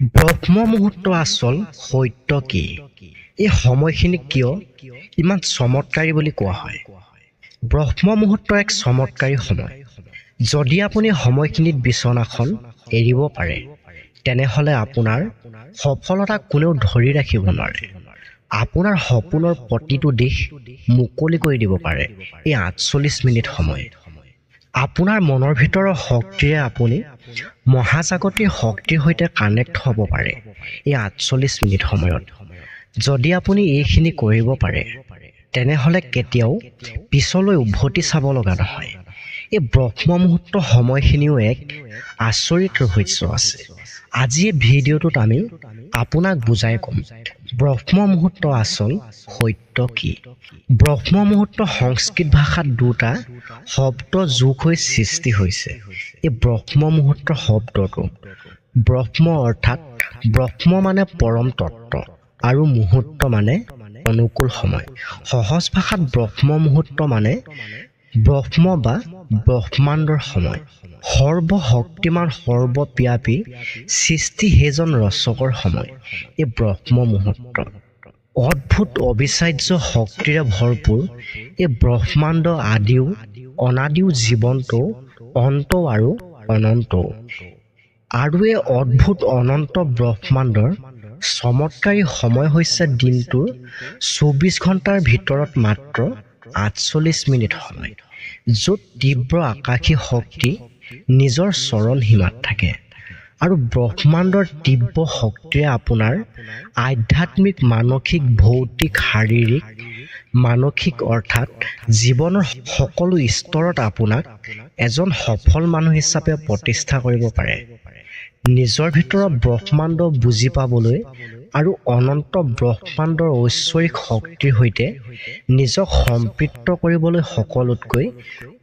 ব্ৰহ্ম মুহূৰ্ত আচল সত্য কি? এই সময়খিনি কিয় ইমান চমৎকাৰী বুলি কোৱা হয়? ব্ৰহ্ম মুহূৰ্ত এক চমৎকাৰী সময়। যদি আপুনি সময়খিনিত বিচনাখন এৰিব পাৰে, তেনেহ'লে আপোনাৰ সফলতা কোনেও ধৰি ৰাখিব নোৱাৰে। আপোনাৰ সপোনৰ প্ৰতিটো দিশ মুকলি কৰি দিব পাৰে এই ৪৮ মিনিট সময়। আপোনাৰ মনৰ ভিতৰৰ শক্তিৰে আপুনি মহাজাগতিক শক্তিৰ সৈতে কানেক্ট হ'ব পাৰে এই ৪৮ মিনিট সময়ত। যদি আপুনি এইখিনি কৰিব পাৰে, তেনেহ'লে কেতিয়াও পিছলৈ উভতি চাব লগা নহয়। এই ব্ৰহ্ম মুহূৰ্ত সময়খিনিও এক আচৰিত ৰহস্য আছে। আজি এই ভিডিঅ'টোত আমি আপোনাক বুজাই ক'ম ব্ৰহ্ম মুহূৰ্ত আচল সত্য কি। ব্ৰহ্ম মুহূৰ্ত সংস্কৃত ভাষাত দুটা শব্দ যোগ হৈ সৃষ্টি হৈছে এই ব্ৰহ্ম মুহূৰ্ত শব্দটো। ব্ৰহ্ম অৰ্থাৎ ব্ৰহ্ম মানে পৰম তত্ত্ব আৰু মুহূৰ্ত মানে অনুকূল সময়। সহজ ভাষাত ব্ৰহ্ম মুহূৰ্ত মানে ব্ৰহ্ম বা ব্ৰহ্মাণ্ডৰ সময়। সৰ্বশক্তিমান সৰ্বব্যাপী সৃষ্টি সেইজন ৰচকৰ সময় এই ব্ৰহ্ম মুহূৰ্ত। অদ্ভুত অবিচাৰ্য শক্তিৰে ভৰপূৰ এই ব্ৰহ্মাণ্ড আদিও অনাদিও জীৱন্ত অন্ত আৰু অনন্ত। আৰু এই অদ্ভুত অনন্ত ব্ৰহ্মাণ্ডৰ চমৎকাৰী সময় হৈছে দিনটোৰ ২৪ ঘণ্টাৰ ভিতৰত মাত্ৰ ৪৮ মিনিট সময়, য'ত তীব্ৰ আকাশী শক্তি নিজৰ চৰণ সীমাত থাকে আৰু ব্ৰহ্মাণ্ডৰ তীব্ৰ শক্তিৰে আপোনাৰ আধ্যাত্মিক, মানসিক, ভৌতিক, শাৰীৰিক, মানসিক অৰ্থাৎ জীৱনৰ সকলো স্তৰত আপোনাক এজন সফল মানুহ হিচাপে প্ৰতিষ্ঠা কৰিব পাৰে। নিজৰ ভিতৰত ব্ৰহ্মাণ্ড বুজি পাবলৈ আৰু অনন্ত ব্ৰহ্মাণ্ডৰ ঐশ্বৰিক শক্তিৰ সৈতে নিজক সম্পৃক্ত কৰিবলৈ সকলোতকৈ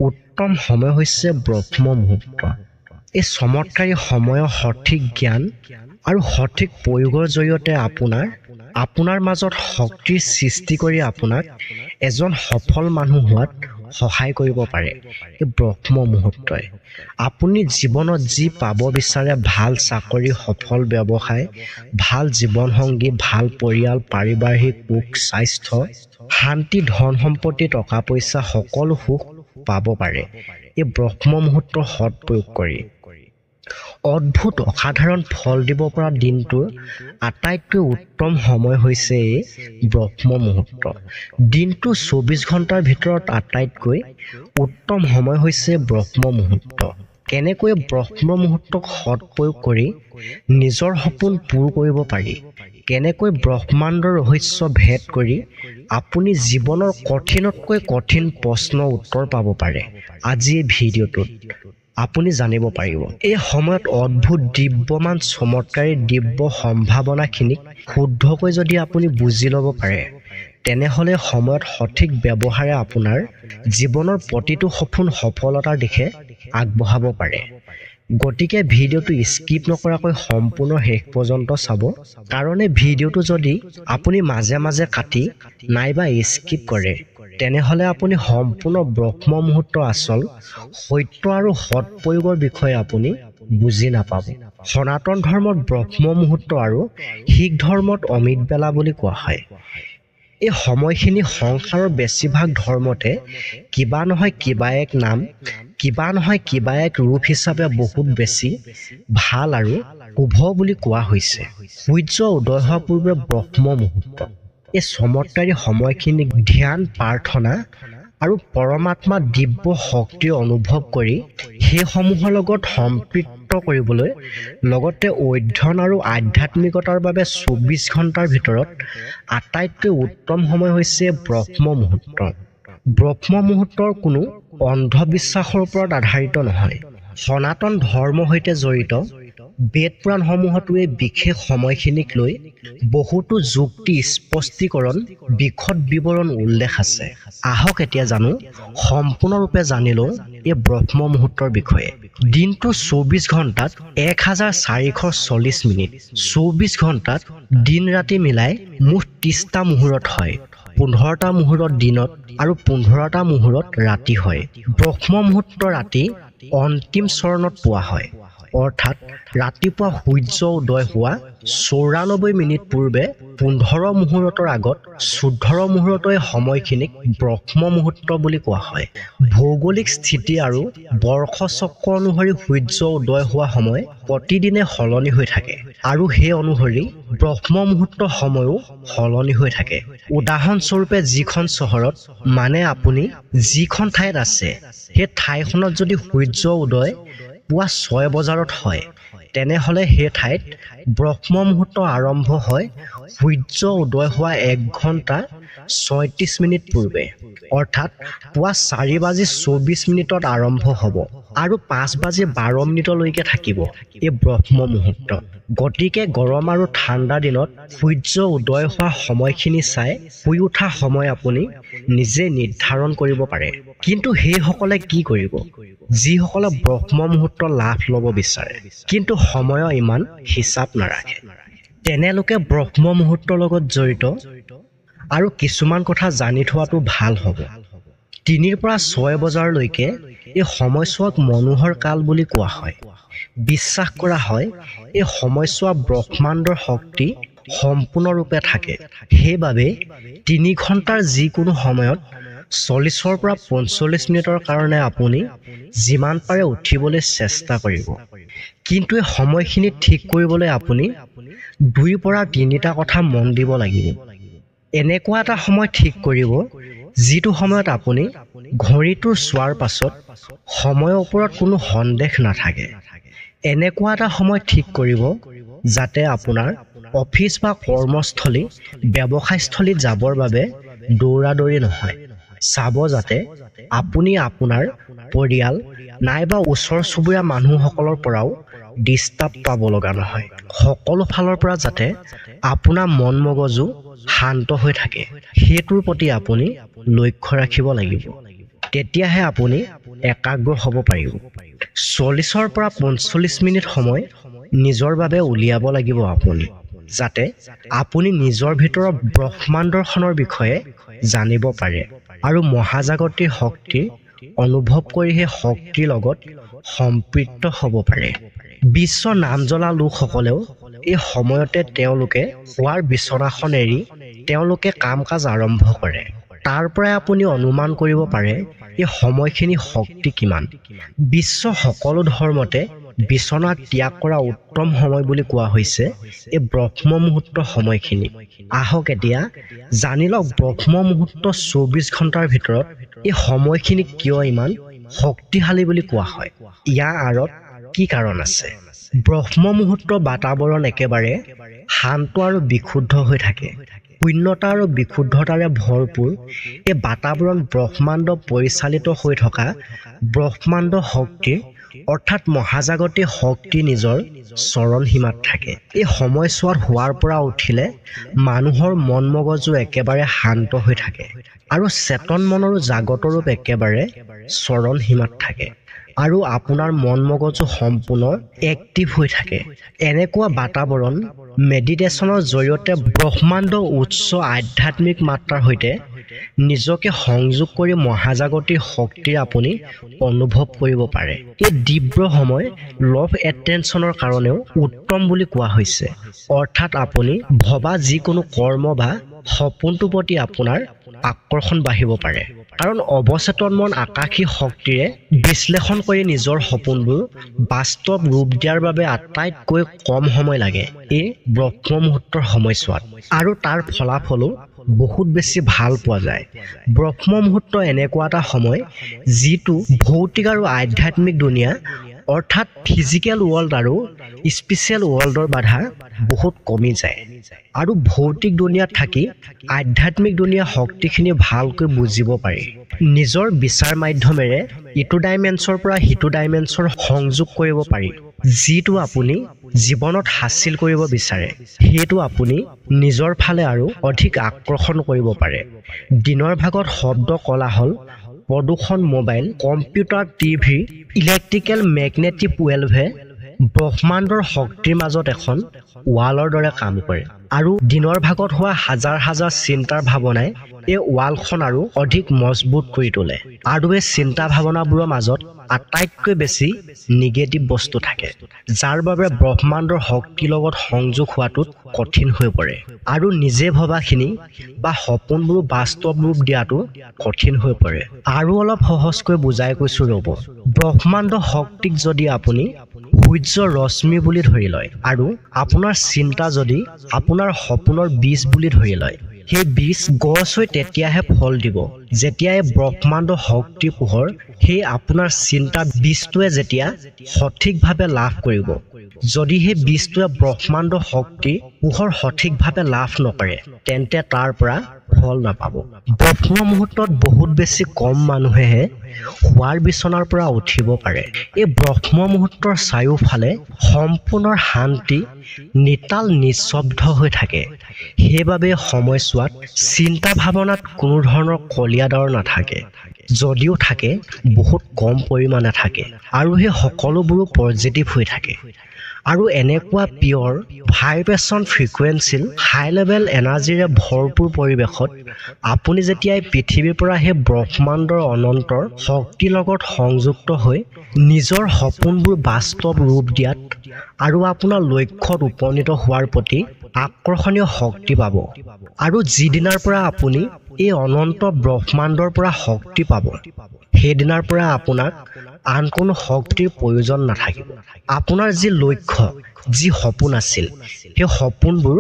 উত্তম সময় হৈছে ব্ৰহ্ম মুহূৰ্ত। এই চমৎকাৰী সময়ৰ সঠিক জ্ঞান আৰু সঠিক প্ৰয়োগৰ জৰিয়তে আপোনাৰ মাজত শক্তিৰ সৃষ্টি কৰি আপোনাক এজন সফল মানুহ হোৱাত সহায় কৰিব পাৰে। এই ব্ৰহ্ম মুহূৰ্তই আপুনি জীৱনত যি পাব বিচাৰে, ভাল চাকৰি, সফল ব্যৱসায়, ভাল জীৱনসংগী, ভাল পৰিয়াল, পাৰিবাৰিক সুখ, স্বাস্থ্য, শান্তি, ধন সম্পত্তি, টকা পইচা, সকলো সুখ পাব পাৰে এই ব্ৰহ্ম মুহূৰ্তৰ সৎ প্ৰয়োগ কৰি। অদ্ভুত অসাধাৰণ ফল দিব পৰা দিনটোৰ আটাইতকৈ উত্তম সময় হৈছে এই ব্ৰহ্ম মুহূৰ্ত। দিনটোৰ ২৪ ঘণ্টাৰ ভিতৰত আটাইতকৈ উত্তম সময় হৈছে ব্ৰহ্ম মুহূৰ্ত। কেনেকৈ ব্ৰহ্ম মুহূৰ্তক সৎ প্ৰয়োগ কৰি নিজৰ সপোন পূৰ কৰিব পাৰি, কেনেকৈ ব্ৰহ্মাণ্ডৰ ৰহস্য ভেদ কৰি আপুনি জীৱনৰ কঠিনতকৈ কঠিন প্ৰশ্নৰ উত্তৰ পাব পাৰে, আজি এই ভিডিঅ'টোত আপুনি জানিব পাৰিব। এই সময়ত অদ্ভুত, দিব্যমান, চমৎকাৰী, দিব্য সম্ভাৱনাখিনিক শুদ্ধকৈ যদি আপুনি বুজি ল'ব পাৰে, তেনেহ'লে সময়ত সঠিক ব্যৱহাৰে আপোনাৰ জীৱনৰ প্ৰতিটো সপোন সফলতাৰ দিশে আগবঢ়াব পাৰে। গতিকে ভিডিঅ'টো স্কিপ নকৰাকৈ সম্পূৰ্ণ শেষ পৰ্যন্ত চাব, কাৰণ এই ভিডিঅ'টো যদি আপুনি মাজে মাজে কাটি নাইবা স্কিপ কৰে, তেনেহ'লে আপুনি সম্পূৰ্ণ ব্ৰহ্ম মুহূৰ্ত আচল সত্য আৰু সৎ প্ৰয়োগৰ বিষয়ে আপুনি বুজি নাপাব। সনাতন ধৰ্মত ব্ৰহ্ম মুহূৰ্ত আৰু শিখ ধৰ্মত অমৃত বেলা বুলি কোৱা হয়। এই সময়খিনি সংসাৰৰ বেছিভাগ ধৰ্মতে কিবা নহয় কিবা এক নাম, কিবা নহয় কিবা এক ৰূপ হিচাপে বহুত বেছি ভাল আৰু শুভ বুলি কোৱা হৈছে। সূৰ্য উদয় হোৱাৰ পূৰ্বে ব্ৰহ্ম মুহূৰ্ত। এই চমৎকাৰী সময়খিনিক ধ্যান, প্ৰাৰ্থনা আৰু পৰমাত্মাৰ দিব্য শক্তি অনুভৱ কৰি সেইসমূহৰ লগত সম্পৃক্ত কৰিবলৈ, লগতে অধ্যয়ন আৰু আধ্যাত্মিকতাৰ বাবে ২৪ ঘণ্টাৰ ভিতৰত আটাইতকৈ উত্তম সময় হৈছে ব্ৰহ্ম মুহূৰ্ত। ব্ৰহ্ম মুহূৰ্তৰ কোনো অন্ধবিশ্বাসৰ ওপৰত আধাৰিত নহয়। সনাতন ধৰ্মৰ সৈতে জড়িত বেদ পুৰাণসমূহতো এই বিশেষ সময়খিনিক লৈ বহুতো যুক্তি, স্পষ্টীকৰণ, বিশদ বিৱৰণ উল্লেখ আছে। আহক এতিয়া জানো, সম্পূৰ্ণৰূপে জানি লওঁ এই ব্ৰহ্ম মুহূৰ্তৰ বিষয়ে। দিনটোৰ ২৪ ঘণ্টাত ১,৪৪০ মিনিট। ২৪ ঘণ্টাত দিন ৰাতি মিলাই মুঠ ৩০টা মুহূৰ্ত হয়। ১৫টা মুহূৰ্ত দিনত আৰু ১৫টা মুহূৰ্ত ৰাতি হয়। ব্ৰহ্ম মুহূৰ্ত ৰাতি অন্তিম চৰণত পোৱা হয়। অৰ্থাৎ ৰাতিপুৱা সূৰ্য উদয় হোৱা ৯৪ মিনিট পূৰ্বে ১৫ মুহূৰ্তৰ আগত ১৪ মুহূৰ্তৰ সময়খিনিক ব্ৰহ্ম মুহূৰ্ত বুলি কোৱা হয়। ভৌগোলিক স্থিতি আৰু বৰ্ষচক্ৰ অনুসৰি সূৰ্য উদয় হোৱা সময় প্ৰতিদিনে সলনি হৈ থাকে আৰু সেই অনুসৰি ব্ৰহ্ম মুহূৰ্ত সময়ো সলনি হৈ থাকে। উদাহৰণস্বৰূপে যিখন চহৰত মানে আপুনি যিখন ঠাইত আছে সেই ঠাইখনত যদি সূৰ্য উদয় পুৱা ৬ বজাত হয় তেনেহ'লে সেই ঠাইত ব্ৰহ্ম মুহূৰ্ত আৰম্ভ হয় সূৰ্য উদয় হোৱা ১ ঘণ্টা ৩৬ মিনিট পূৰ্বে, অৰ্থাৎ পুৱা ৪:২৪ আৰম্ভ হ'ব আৰু ৫:১২ থাকিব এই ব্ৰহ্ম মুহূৰ্ত। গতিকে গৰম আৰু ঠাণ্ডা দিনত সূৰ্য উদয় হোৱা সময়খিনি চাই শুই উঠা সময় আপুনি নিজে নিৰ্ধাৰণ কৰিব পাৰে। কিন্তু সেইসকলে কি কৰিব যিসকলে ব্ৰহ্ম মুহূৰ্ত লাভ ল'ব বিচাৰে কিন্তু সময়ৰ ইমান হিচাপ নাৰাখে? তেনেলোকে ব্ৰহ্ম মুহূৰ্তৰ লগত জড়িত আৰু কিছুমান কথা জানি থোৱাটো ভাল হ'ব। ৩ৰ পৰা ৬ বজালৈকে এই সময়ছোৱাক মনোহৰ কাল বুলি কোৱা হয়। বিশ্বাস কৰা হয় এই সময়ছোৱা ব্ৰহ্মাণ্ডৰ শক্তি সম্পূৰ্ণৰূপে থাকে। সেইবাবে ৩ ঘণ্টাৰ যিকোনো সময়ত ৪০ৰ পৰা ৪৫ মিনিটৰ কাৰণে আপুনি যিমান পাৰে উঠিবলৈ চেষ্টা কৰিব। কিন্তু এই সময়খিনি ঠিক কৰিবলৈ আপুনি ২ৰ পৰা ৩টা কথা মন দিব লাগিব। এনেকুৱা এটা সময় ঠিক কৰিব যিটো সময়ত আপুনি ঘড়ীটো চোৱাৰ পাছত সময়ৰ ওপৰত কোনো সন্দেহ নাথাকে। এনেকুৱা এটা সময় ঠিক কৰিব যাতে আপোনাৰ অফিচ বা কৰ্মস্থলী ব্যৱসায়স্থলীত যাবৰ বাবে দৌৰা-দৌৰি নহয়। চাব যাতে আপুনি আপোনাৰ পৰিয়াল নাইবা ওচৰ চুবুৰীয়া মানুহসকলৰ পৰাও ডিষ্টাৰ্ব পাব লগা নহয়। সকলো ফালৰ পৰা যাতে আপোনাৰ মন মগজু শান্ত হৈ থাকে সেইটোৰ প্ৰতি আপুনি লক্ষ্য ৰাখিব লাগিব। তেতিয়াহে আপুনি একাগ্ৰ হ'ব পাৰিব। ৪০ৰ পৰা ৪৫ মিনিট সময় নিজৰ বাবে উলিয়াব লাগিব আপুনি, যাতে আপুনি নিজৰ ভিতৰৰ ব্ৰহ্মাণ্ডখনৰ বিষয়ে জানিব পাৰে আৰু মহাজাগতিক শক্তি অনুভৱ কৰি সেই শক্তিৰ লগত সম্পৃক্ত হ'ব পাৰে। বিশ্ব নাম জ্বলা লোকসকলেও এই সময়তে তেওঁলোকে শোৱাৰ বিচনাখন এৰি তেওঁলোকে কাম-কাজ আৰম্ভ কৰে। তাৰ পৰাই আপুনি অনুমান কৰিব পাৰে এই সময়খিনি শক্তি কিমান। বিশ্ব সকলো ধৰ্মতে বিচনা ত্যাগ কৰা উত্তম সময় বুলি কোৱা হৈছে এই ব্ৰহ্ম মুহূৰ্ত সময়খিনি। আহক এতিয়া জানি লওক ব্ৰহ্ম মুহূৰ্ত ২৪ ঘণ্টাৰ ভিতৰত এই সময়খিনি কিয় ইমান শক্তিশালী বুলি কোৱা হয়। ইয়াৰ আঁৰত কি কাৰণ আছে? ব্ৰহ্ম মুহূৰ্ত বাতাবৰণ একেবাৰে শান্ত আৰু বিশুদ্ধ হৈ থাকে। শূন্যতা আৰু বিশুদ্ধতাৰে ভৰপূৰ এই বাতাবৰণ ব্ৰহ্মাণ্ড পৰিচালিত হৈ থকা ব্ৰহ্মাণ্ড শক্তিৰ অৰ্থাৎ মহাজাগতিক শক্তি নিজৰ চৰণ সীমাত থাকে। এই সময়ছোৱাত শোৱাৰ পৰা উঠিলে মানুহৰ মন মগজু একেবাৰে শান্ত হৈ থাকে আৰু চেতন মনৰো জাগত ৰূপ একেবাৰে চৰণ সীমাত থাকে আৰু আপোনাৰ মন মগজু সম্পূৰ্ণ এক্টিভ হৈ থাকে। এনেকুৱা বাতাবৰণ মেডিটেশ্যনৰ জৰিয়তে ব্ৰহ্মাণ্ড উচ্চ আধ্যাত্মিক মাত্ৰাৰ সৈতে নিজকে সংযোগ কৰি মহাজাগতিক শক্তিৰ আপুনি অনুভৱ কৰিব পাৰে। এই তীব্ৰ সময় লভ এটেনশ্যনৰ কাৰণেও উত্তম বুলি কোৱা হৈছে, অৰ্থাৎ আপুনি ভবা যিকোনো কৰ্ম বা সপোনটোৰ প্ৰতি আপোনাৰ আকৰ্ষণ বাঢ়িব পাৰে। কাৰণ অৱচেতন মন আকাশী শক্তিৰে বিশ্লেষণ কৰি নিজৰ সপোনবোৰ বাস্তৱ ৰূপ দিয়াৰ বাবে আটাইতকৈ কম সময় লাগে এই ব্ৰহ্ম মুহূৰ্তৰ সময়ছোৱাত, আৰু তাৰ ফলাফলো বহুত বেছি ভাল পোৱা যায়। ব্ৰহ্ম মুহূৰ্ত এনেকুৱা এটা সময় যিটো ভৌতিক আৰু আধ্যাত্মিক দুনিয়া অৰ্থাৎ ফিজিকেল ৱৰ্ল্ড আৰু স্পিৰিচুৱেল ৱৰ্ল্ডৰ বাধা বহুত কমি যায় আৰু ভৌতিক দুনিয়াত থাকি আধ্যাত্মিক দুনিয়াৰ শক্তিখিনি ভালকৈ বুজিব পাৰি। নিজৰ বিচাৰ মাধ্যমেৰে ইটো ডাইমেনশ্যনৰ পৰা সিটো ডাইমেনশ্যন সংযোগ কৰিব পাৰি। যিটো আপুনি জীৱনত হাসিল কৰিব বিচাৰে সেইটো আপুনি নিজৰ ফালে আৰু অধিক আকৰ্ষণ কৰিব পাৰে। দিনৰ ভাগত শব্দ কোলাহল প্ৰদূষণ mobile computer TV electrical magnetic ৱেলভে ব্ৰহ্মাণ্ডৰ শক্তিৰ মাজত এখন ৱালৰ দৰে কাম কৰে আৰু দিনৰ ভাগত হোৱা হাজাৰ হাজাৰ চিন্তাৰ ভাৱনাই এই ৱালখন আৰু অধিক মজবুত কৰি তোলে আৰু এই চিন্তা ভাৱনাবোৰৰ মাজত আটাইতকৈ বেছি নিগেটিভ বস্তু থাকে, যাৰ বাবে ব্ৰহ্মাণ্ডৰ শক্তিৰ লগত সংযোগ হোৱাটো কঠিন হৈ পৰে আৰু নিজে ভবাখিনি বা সপোনবোৰ বাস্তৱ ৰূপ দিয়াটো কঠিন হৈ পৰে। আৰু অলপ সহজকৈ বুজাই কৈছো ৰ'ব। ব্ৰহ্মাণ্ড শক্তিক যদি আপুনি সূৰ্যৰ ৰশ্মি বুলি ধৰি লয় আৰু আপোনাৰ চিন্তা যদি আপোনাৰ সপোনৰ বীজ বুলি ধৰি লয়, সেই বীজ গছ হৈ তেতিয়াহে ফল দিব যেতিয়া এই ব্ৰহ্মাণ্ড শক্তিৰ পোহৰ সেই আপোনাৰ চিন্তা বীজটোৱে যেতিয়া সঠিকভাৱে লাভ কৰিব। যদি সেই বীজটোৱে ব্ৰহ্মাণ্ড শক্তি পোহৰ সঠিকভাৱে লাভ নকৰে, তেন্তে তাৰ পৰা ফল নাপাব। ব্ৰহ্ম মুহূৰ্তত বহুত বেছি কম মানুহেহে শুৱাৰ বিচনাৰ পৰা উঠিব পাৰে। এই ব্ৰহ্ম মুহূৰ্তৰ চাৰিওফালে সম্পূৰ্ণ শান্তি, নিতাল নিস্তব্ধ হৈ থাকে। সেইবাবে সময়ছোৱাত চিন্তা ভাৱনাত কোনো ধৰণৰ কলিয়াদাৰ নাথাকে, যদিও থাকে বহুত কম পৰিমাণে থাকে আৰু সেই সকলোবোৰো পজিটিভ হৈ থাকে। আৰু এনেকুৱা পিয়ৰ ভাইব্ৰেশ্যন ফ্ৰিকুৱেঞ্চিৰ হাই লেভেল এনাৰ্জিৰে ভৰপূৰ পৰিৱেশত আপুনি যেতিয়া পৃথিৱীৰ পৰা সেই ব্ৰহ্মাণ্ডৰ অনন্তৰ শক্তিৰ লগত সংযুক্ত হৈ নিজৰ সপোনবোৰ বাস্তৱ ৰূপ দিয়াত আৰু আপোনাৰ লক্ষ্যত উপনীত হোৱাৰ প্ৰতি আকৰ্ষণীয় শক্তি পাব। আৰু যিদিনাৰ পৰা আপুনি এই অনন্ত ব্ৰহ্মাণ্ডৰ পৰা শক্তি পাব, সেইদিনাৰ পৰা আপোনাক আন কোনো শক্তিৰ প্ৰয়োজন নাথাকিব। আপোনাৰ যি লক্ষ্য, যি সপোন আছিল, সেই সপোনবোৰ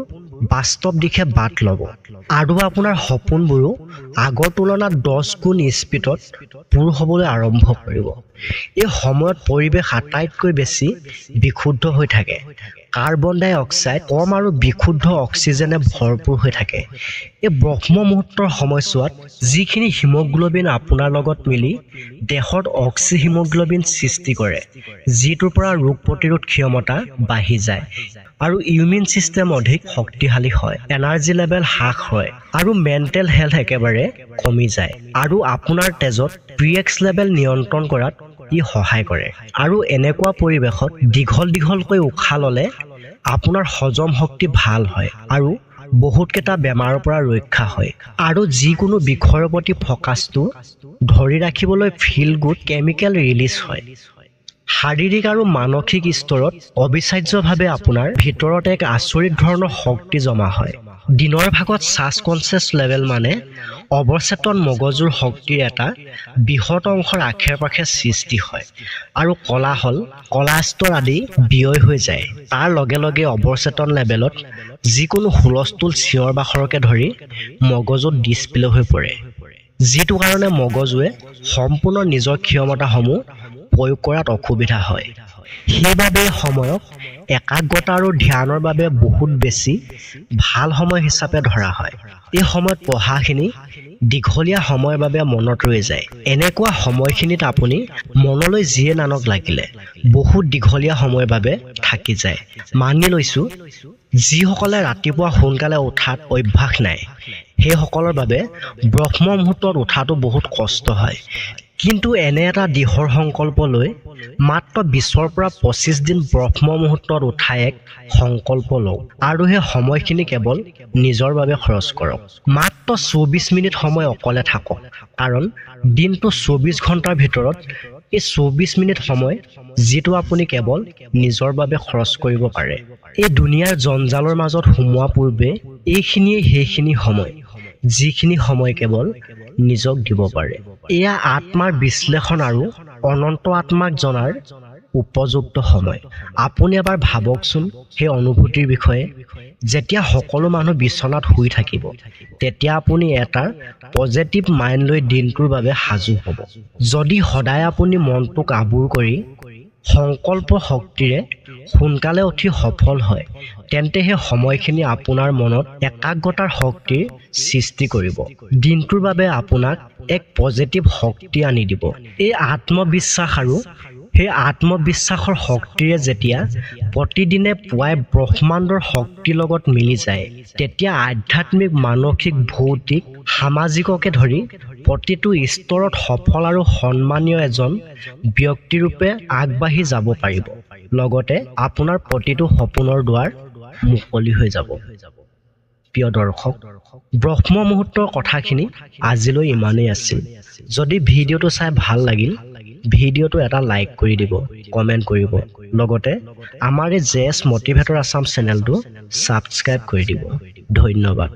বাস্তৱ দিশে বাট ল'ব আৰু আপোনাৰ সপোনবোৰো আগৰ তুলনাত 10 গুণ স্পীডত পূৰ হ'বলৈ আৰম্ভ কৰিব। এই সময়ত পৰিৱেশ আটাইতকৈ বেছি বিশুদ্ধ হৈ থাকে। কাৰ্বন ডাই অক্সাইড কম আৰু বিশুদ্ধ অক্সিজেনে ভৰপূৰ হৈ থাকে। এই ব্ৰহ্ম মুহূৰ্তৰ সময়ছোৱাত যিখিনি হিমোগ্ল'বিন আপোনাৰ লগত মিলি দেহত অক্সি হিমোগ্ল'বিন সৃষ্টি কৰে, যিটোৰ পৰা ৰোগ প্ৰতিৰোধ ক্ষমতা বাঢ়ি যায় আৰু ইমিউন ছিষ্টেম অধিক শক্তিশালী হয়, এনাৰ্জি লেভেল হ্ৰাস হয় আৰু মেণ্টেল হেল্থ একেবাৰে কমি যায় আৰু আপোনাৰ তেজত পিএক্স লেভেল নিয়ন্ত্ৰণ কৰাত ই সহায় কৰে। আৰু এনেকুৱা পৰিৱেশত দীঘলকৈ উশাহ ল'লে আপোনাৰ হজম শক্তি ভাল হয় আৰু বহুতকেইটা বেমাৰৰ পৰা ৰক্ষা হয় আৰু যিকোনো বিষয়ৰ প্ৰতি ফ'কাছটো ধৰি ৰাখিবলৈ ফিল গুড কেমিকেল ৰিলিজ হয়। শাৰীৰিক আৰু মানসিক স্তৰত অবিচাৰ্যভাৱে আপোনাৰ ভিতৰত এক আচৰিত ধৰণৰ শক্তি জমা হয়। দিনৰ ভাগত ছাবকনচিয়াছ লেভেল মানে অৱচেতন মগজুৰ শক্তিৰ এটা বৃহৎ অংশৰ আশে-পাশে সৃষ্টি হয় আৰু কলাহল, কলাস্তৰ আদি ব্যয় হৈ যায়। তাৰ লগে লগে অৱচেতন লেভেলত যিকোনো হুলস্থুল চিঞৰ বাখৰকে ধৰি মগজুত ডিছপ্লে হৈ পৰে, যিটো কাৰণে মগজুৱে সম্পূৰ্ণ নিজৰ ক্ষমতাসমূহ প্ৰয়োগ কৰাত অসুবিধা হয়। সেইবাবে সময়ক একাগ্ৰতা আৰু ধ্যানৰ বাবে বহুত বেছি ভাল সময় হিচাপে ধৰা হয়। এই সময়ত পঢ়াখিনি দীঘলীয়া সময়ৰ বাবে মনত ৰৈ যায়। এনেকুৱা সময়খিনিত আপুনি মনলৈ যিয়ে নানক লাগিলে বহুত দীঘলীয়া সময়ৰ বাবে থাকি যায়। মানি লৈছোঁ, যিসকলে ৰাতিপুৱা সোনকালে উঠাত অভ্যাস নাই, সেইসকলৰ বাবে ব্ৰহ্ম মুহূৰ্তত উঠাটো বহুত কষ্ট হয়। কিন্তু এনে এটা দৃঢ় সংকল্প লৈ মাত্ৰ 20 পৰা 25 দিন ব্ৰহ্ম মুহূৰ্তত উঠাই এক সংকল্প লওক আৰু সেই সময়খিনি কেৱল নিজৰ বাবে খৰচ কৰক। মাত্ৰ 24 মিনিট সময় অকলে থাকক, কাৰণ দিনটো 24 ঘণ্টাৰ ভিতৰত এই 24 মিনিট সময় যিটো আপুনি কেৱল নিজৰ বাবে খৰচ কৰিব পাৰে। এই দুনিয়াৰ জঞ্জালৰ মাজত সোমোৱা পূৰ্বে এইখিনিয়ে সেইখিনি সময়, যিখিনি সময় কেৱল নিজক দিব পাৰে। এয়া আত্মাৰ বিশ্লেষণ আৰু অনন্ত আত্মাক জনাৰ উপযুক্ত সময়। আপুনি এবাৰ ভাবকচোন সেই অনুভূতিৰ বিষয়ে। যেতিয়া সকলো মানুহ বিচনাত শুই থাকিব, তেতিয়া আপুনি এটা পজিটিভ মাইণ্ড লৈ দিনটোৰ বাবে সাজু হ'ব। যদি সদায় আপুনি মনটোক আবুৰ কৰি সংকল্প শক্তিৰে সোনকালে উঠি সফল হয়, তেন্তে সেই সময়খিনি আপোনাৰ মনত একাগ্ৰতাৰ শক্তিৰ সৃষ্টি কৰিব। দিনটোৰ বাবে আপোনাক এক পজিটিভ শক্তি আনি দিব। এই আত্মবিশ্বাস আৰু সেই আত্মবিশ্বাসৰ শক্তিৰে যেতিয়া প্ৰতিদিনে পুৱাই ব্ৰহ্মাণ্ডৰ শক্তিৰ লগত মিলি যায়, তেতিয়া আধ্যাত্মিক, মানসিক, ভৌতিক, সামাজিককে ধৰি প্ৰতিটো স্তৰত সফল আৰু সন্মানীয় এজন ব্যক্তিৰূপে আগবাঢ়ি যাব পাৰিব। লগতে আপোনাৰ প্ৰতিটো সপোনৰ দুৱাৰ মুকলি হৈ যাব। প্ৰিয় দৰ্শক, ব্ৰহ্ম মুহূৰ্তৰ কথাখিনি আজিলৈ ইমানেই আছিল। যদি ভিডিঅ'টো চাই ভাল লাগিল, ভিডিঅ'টো এটা লাইক কৰি দিব, কমেণ্ট কৰিব, লগতে আমাৰ এই জেএছ মটিভেটৰ আছাম চেনেলটো ছাবস্ক্ৰাইব কৰি দিব। ধন্যবাদ।